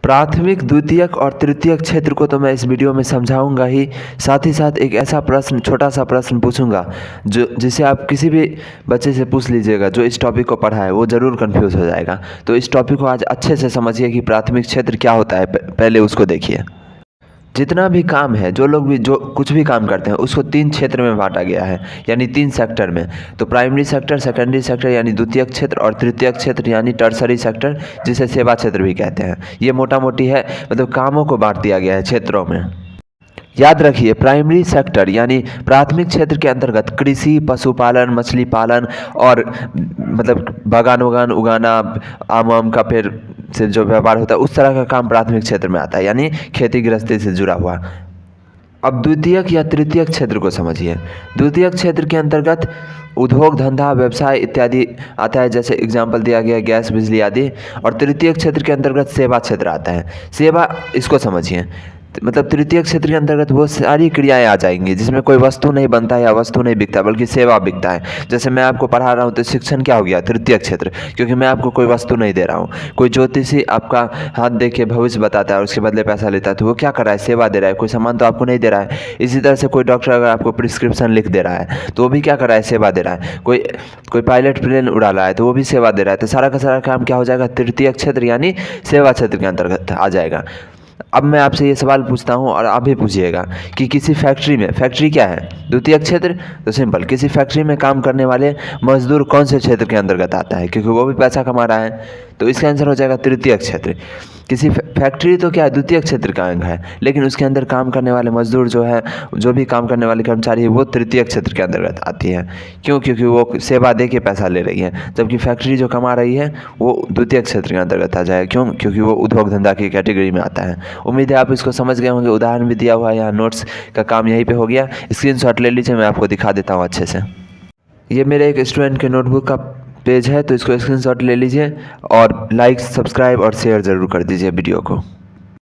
प्राथमिक, द्वितीयक और तृतीयक क्षेत्र को तो मैं इस वीडियो में समझाऊंगा ही, साथ ही साथ एक ऐसा प्रश्न, छोटा सा प्रश्न पूछूंगा जिसे आप किसी भी बच्चे से पूछ लीजिएगा जो इस टॉपिक को पढ़ा है, वो ज़रूर कंफ्यूज हो जाएगा। तो इस टॉपिक को आज अच्छे से समझिए कि प्राथमिक क्षेत्र क्या होता है, पहले उसको देखिए। जितना भी काम है, जो कुछ भी काम करते हैं, उसको 3 क्षेत्र में बांटा गया है, यानी 3 सेक्टर में। तो प्राइमरी सेक्टर, सेकेंडरी सेक्टर यानी द्वितीयक क्षेत्र, और तृतीयक क्षेत्र यानी टर्सरी सेक्टर, जिसे सेवा क्षेत्र भी कहते हैं। ये मोटा मोटी है, मतलब कामों को बांट दिया गया है क्षेत्रों में। याद रखिए, प्राइमरी सेक्टर यानी प्राथमिक क्षेत्र के अंतर्गत कृषि, पशुपालन, मछली पालन और मतलब बागान उगाना, आम का पेड़ से जो व्यापार होता है, उस तरह का काम प्राथमिक क्षेत्र में आता है, यानी खेती गृहस्थी से जुड़ा हुआ। अब द्वितीयक या तृतीयक क्षेत्र को समझिए। द्वितीयक क्षेत्र के अंतर्गत उद्योग धंधा व्यवसाय इत्यादि आता है, जैसे एग्जाम्पल दिया गया गैस बिजली आदि। और तृतीयक क्षेत्र के अंतर्गत सेवा क्षेत्र आता है। सेवा, इसको समझिए, मतलब तृतीयक क्षेत्र के अंतर्गत वो सारी क्रियाएं आ जाएंगी जिसमें कोई वस्तु नहीं बनता या वस्तु नहीं बिकता, बल्कि सेवा बिकता है। जैसे मैं आपको पढ़ा रहा हूँ, तो शिक्षण क्या हो गया? तृतीयक क्षेत्र, क्योंकि मैं आपको कोई वस्तु नहीं दे रहा हूँ। कोई ज्योतिषी आपका हाथ देख के भविष्य बताता है और उसके बदले पैसा लेता है, तो वो क्या कर रहा है? सेवा दे रहा है, कोई सामान तो आपको नहीं दे रहा है। इसी तरह से कोई डॉक्टर अगर आपको प्रिस्क्रिप्शन लिख दे रहा है, तो वो भी क्या कर रहा है? सेवा दे रहा है। कोई पायलट प्लेन उड़ा रहा है, तो वो भी सेवा दे रहा है। तो सारा का सारा काम क्या हो जाएगा? तृतीयक क्षेत्र यानी सेवा क्षेत्र के अंतर्गत आ जाएगा। अब मैं आपसे ये सवाल पूछता हूँ और आप भी पूछिएगा कि किसी फैक्ट्री में, फैक्ट्री क्या है? द्वितीयक क्षेत्र। तो सिंपल, किसी फैक्ट्री में काम करने वाले मजदूर कौन से क्षेत्र के अंतर्गत आता है? क्योंकि वो भी पैसा कमा रहा है, तो इसका आंसर हो जाएगा तृतीयक क्षेत्र। किसी फैक्ट्री तो क्या है? द्वितीयक क्षेत्र का अंग है, लेकिन उसके अंदर काम करने वाले मजदूर जो है, जो भी काम करने वाले कर्मचारी है, वो तृतीयक क्षेत्र के अंतर्गत आती है। क्यों? क्योंकि वो सेवा दे के पैसा ले रही है, जबकि फैक्ट्री जो कमा रही है वो द्वितीयक क्षेत्र के अंतर्गत आ जाएगा। क्यों? क्योंकि वो उद्योग धंधा की कैटेगरी में आता है। उम्मीद है आप इसको समझ गए होंगे। उदाहरण भी दिया हुआ है यहाँ, नोट्स का काम यहीं पे हो गया। स्क्रीनशॉट ले लीजिए, मैं आपको दिखा देता हूँ अच्छे से। ये मेरे एक स्टूडेंट के नोटबुक का पेज है, तो इसको स्क्रीनशॉट ले लीजिए और लाइक, सब्सक्राइब और शेयर ज़रूर कर दीजिए वीडियो को।